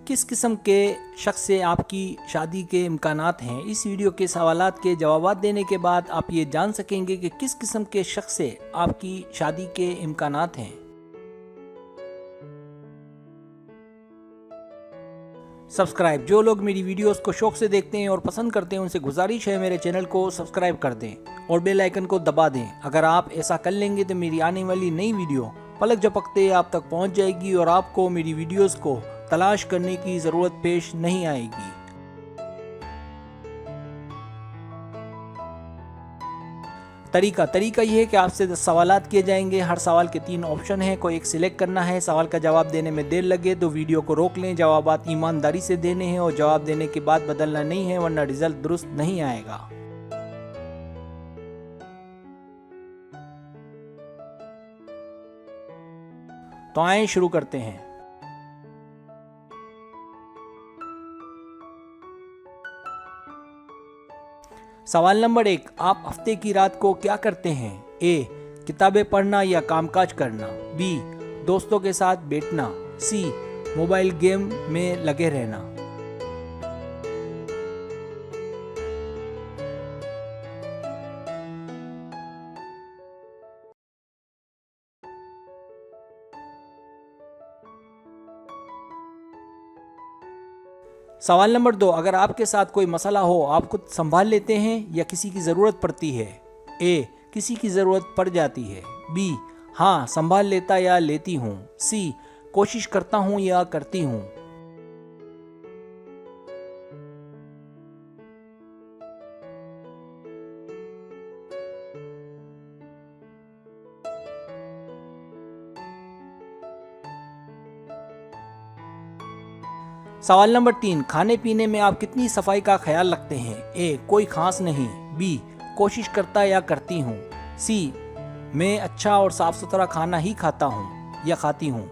किस किस्म के शख्स से आपकी शादी के इम्कानात हैं। इस वीडियो के सवालात के जवाब देने के बाद आप ये जान सकेंगे कि किस किस्म के शख्स से आपकी शादी के इम्कानात हैं। सब्सक्राइब, जो लोग मेरी वीडियोस को शौक से देखते हैं और पसंद करते हैं उनसे गुजारिश है मेरे चैनल को सब्सक्राइब कर दें और बेल आइकन को दबा दें। अगर आप ऐसा कर लेंगे तो मेरी आने वाली नई वीडियो पलक झपकते आप तक पहुंच जाएगी और आपको मेरी वीडियोस को तलाश करने की ज़रूरत पेश नहीं आएगी। तरीका ये है कि आपसे 10 सवालात किए जाएंगे। हर सवाल के 3 ऑप्शन हैं, कोई एक सिलेक्ट करना है। सवाल का जवाब देने में देर लगे तो वीडियो को रोक लें। जवाबात ईमानदारी से देने हैं और जवाब देने के बाद बदलना नहीं है, वरना रिजल्ट दुरुस्त नहीं आएगा। तो आइए शुरू करते हैं। सवाल नंबर 1, आप हफ्ते की रात को क्या करते हैं? ए, किताबें पढ़ना या कामकाज करना। बी, दोस्तों के साथ बैठना। सी, मोबाइल गेम में लगे रहना। सवाल नंबर 2, अगर आपके साथ कोई मसला हो, आप खुद संभाल लेते हैं या किसी की ज़रूरत पड़ती है? ए, किसी की ज़रूरत पड़ जाती है। बी, हाँ संभाल लेता या लेती हूँ। सी, कोशिश करता हूँ या करती हूँ। सवाल नंबर 3, खाने पीने में आप कितनी सफाई का ख्याल रखते हैं? ए, कोई खास नहीं। बी, कोशिश करता या करती हूँ। सी, मैं अच्छा और साफ सुथरा खाना ही खाता हूँ या खाती हूँ।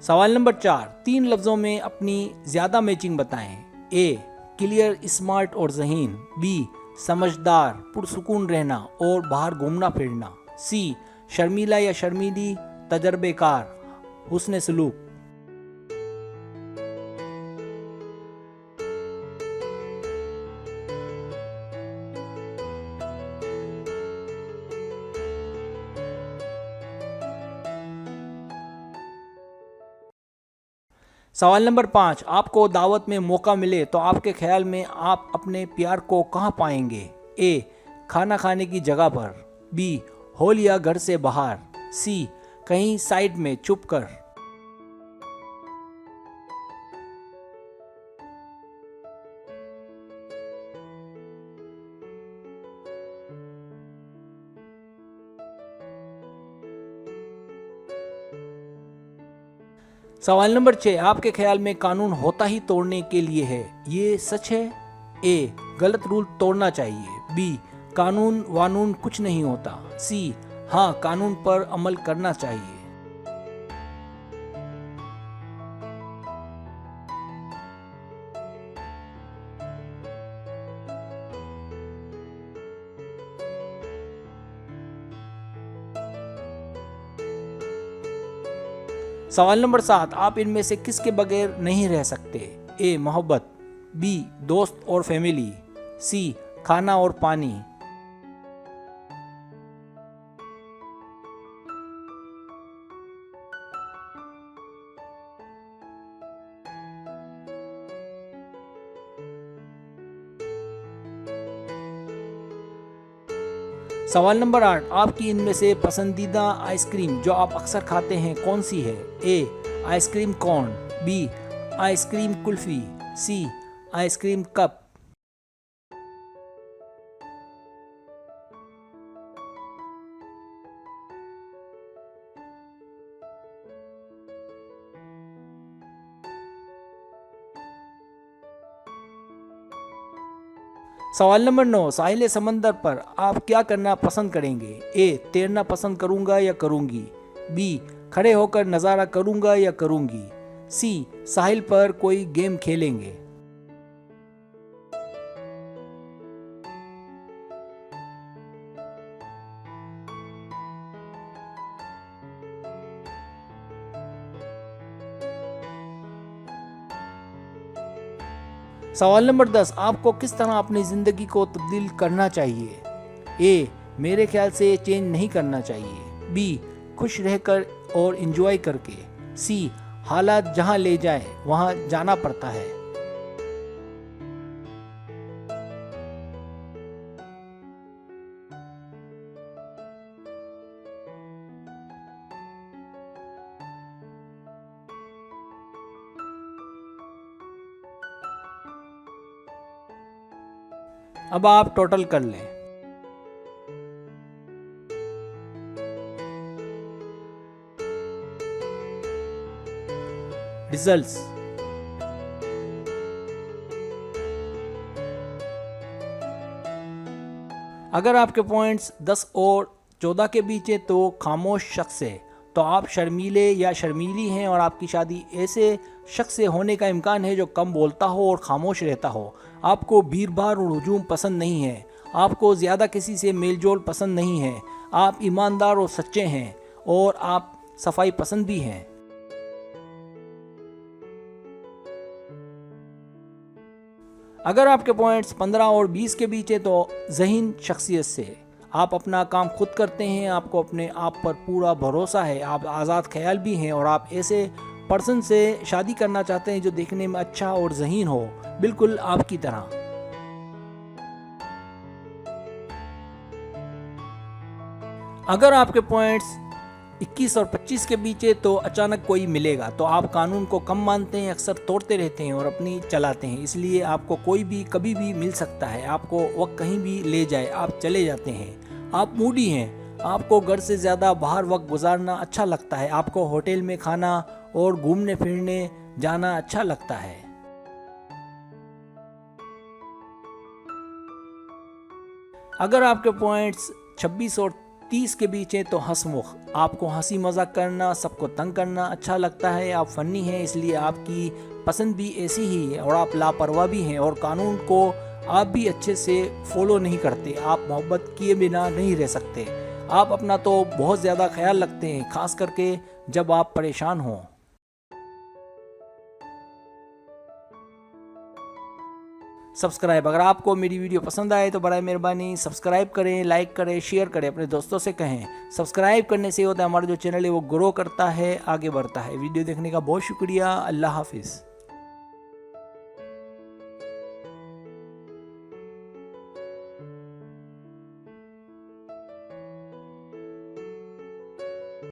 सवाल नंबर 4, 3 लफ्ज़ों में अपनी ज़्यादा मैचिंग बताएं। ए, क्लियर, स्मार्ट और ज़हीन। बी, समझदार, पुरसुकून रहना और बाहर घूमना फिरना। सी, शर्मीला या शर्मीली, तजर्बेकार, हुस्न सलूक। सवाल नंबर 5, आपको दावत में मौका मिले तो आपके ख्याल में आप अपने प्यार को कहाँ पाएंगे? ए, खाना खाने की जगह पर। बी, हॉल या घर से बाहर। सी, कहीं साइड में छुप कर। सवाल नंबर 6, आपके ख्याल में कानून होता ही तोड़ने के लिए है, ये सच है? ए, गलत रूल तोड़ना चाहिए। बी, कानून वानून कुछ नहीं होता। सी, हाँ कानून पर अमल करना चाहिए। सवाल नंबर 7, आप इनमें से किसके बगैर नहीं रह सकते? ए, मोहब्बत। बी, दोस्त और फैमिली। सी, खाना और पानी। सवाल नंबर 8, आपकी इनमें से पसंदीदा आइसक्रीम जो आप अक्सर खाते हैं कौन सी है? A, ice cream corn. B, ice cream kulfi. C, ice cream cup. सवाल नंबर 9, साहिल समंदर पर आप क्या करना पसंद करेंगे? ए, तैरना पसंद करूंगा या करूंगी। बी, खड़े होकर नज़ारा करूंगा या करूंगी। सी साहिल पर कोई गेम खेलेंगे। सवाल नंबर 10, आपको किस तरह अपनी ज़िंदगी को तब्दील करना चाहिए? ए, मेरे ख्याल से चेंज नहीं करना चाहिए। बी, खुश रहकर और एंजॉय करके। सी, हालात जहां ले जाए वहां जाना पड़ता है। अब आप टोटल कर लें। रिजल्ट्स, अगर आपके पॉइंट्स 10 और 14 के बीच है तो खामोश शख्स है। तो आप शर्मीले या शर्मीली हैं और आपकी शादी ऐसे शख्स से होने का इम्कान है जो कम बोलता हो और खामोश रहता हो। आपको भीड़ भाड़ और हुजूम पसंद नहीं है। आपको ज़्यादा किसी से मेलजोल पसंद नहीं है। आप ईमानदार और सच्चे हैं और आप सफाई पसंद भी हैं। अगर आपके पॉइंट्स 15 और 20 के बीच है तो ज़हीन शख्सियत से। आप अपना काम खुद करते हैं, आपको अपने आप पर पूरा भरोसा है, आप आज़ाद ख्याल भी हैं और आप ऐसे पर्सन से शादी करना चाहते हैं जो देखने में अच्छा और ज़हीन हो, बिल्कुल आपकी तरह। अगर आपके पॉइंट्स 21 और 25 के बीच है तो अचानक कोई मिलेगा। तो आप कानून को कम मानते हैं, अक्सर तोड़ते रहते हैं और अपनी चलाते हैं, इसलिए आपको कोई भी कभी भी मिल सकता है। आपको वक्त कहीं भी ले जाए आप चले जाते हैं। आप मूडी हैं, आपको घर से ज़्यादा बाहर वक्त गुजारना अच्छा लगता है। आपको होटल में खाना और घूमने फिरने जाना अच्छा लगता है। अगर आपके पॉइंट्स 26 और 30 के बीच है तो हंसमुख। आपको हंसी मजाक करना, सबको तंग करना अच्छा लगता है। आप फनी हैं, इसलिए आपकी पसंद भी ऐसी ही है और आप लापरवाह भी हैं और कानून को आप भी अच्छे से फॉलो नहीं करते। आप मोहब्बत किए बिना नहीं रह सकते। आप अपना तो बहुत ज़्यादा ख्याल रखते हैं, खास करके जब आप परेशान हों। सब्सक्राइब, अगर आपको मेरी वीडियो पसंद आए तो बराए मेहरबानी सब्सक्राइब करें, लाइक करें, शेयर करें, अपने दोस्तों से कहें। सब्सक्राइब करने से होता है हमारा जो चैनल है वो ग्रो करता है, आगे बढ़ता है। वीडियो देखने का बहुत शुक्रिया। अल्लाह हाफिज़।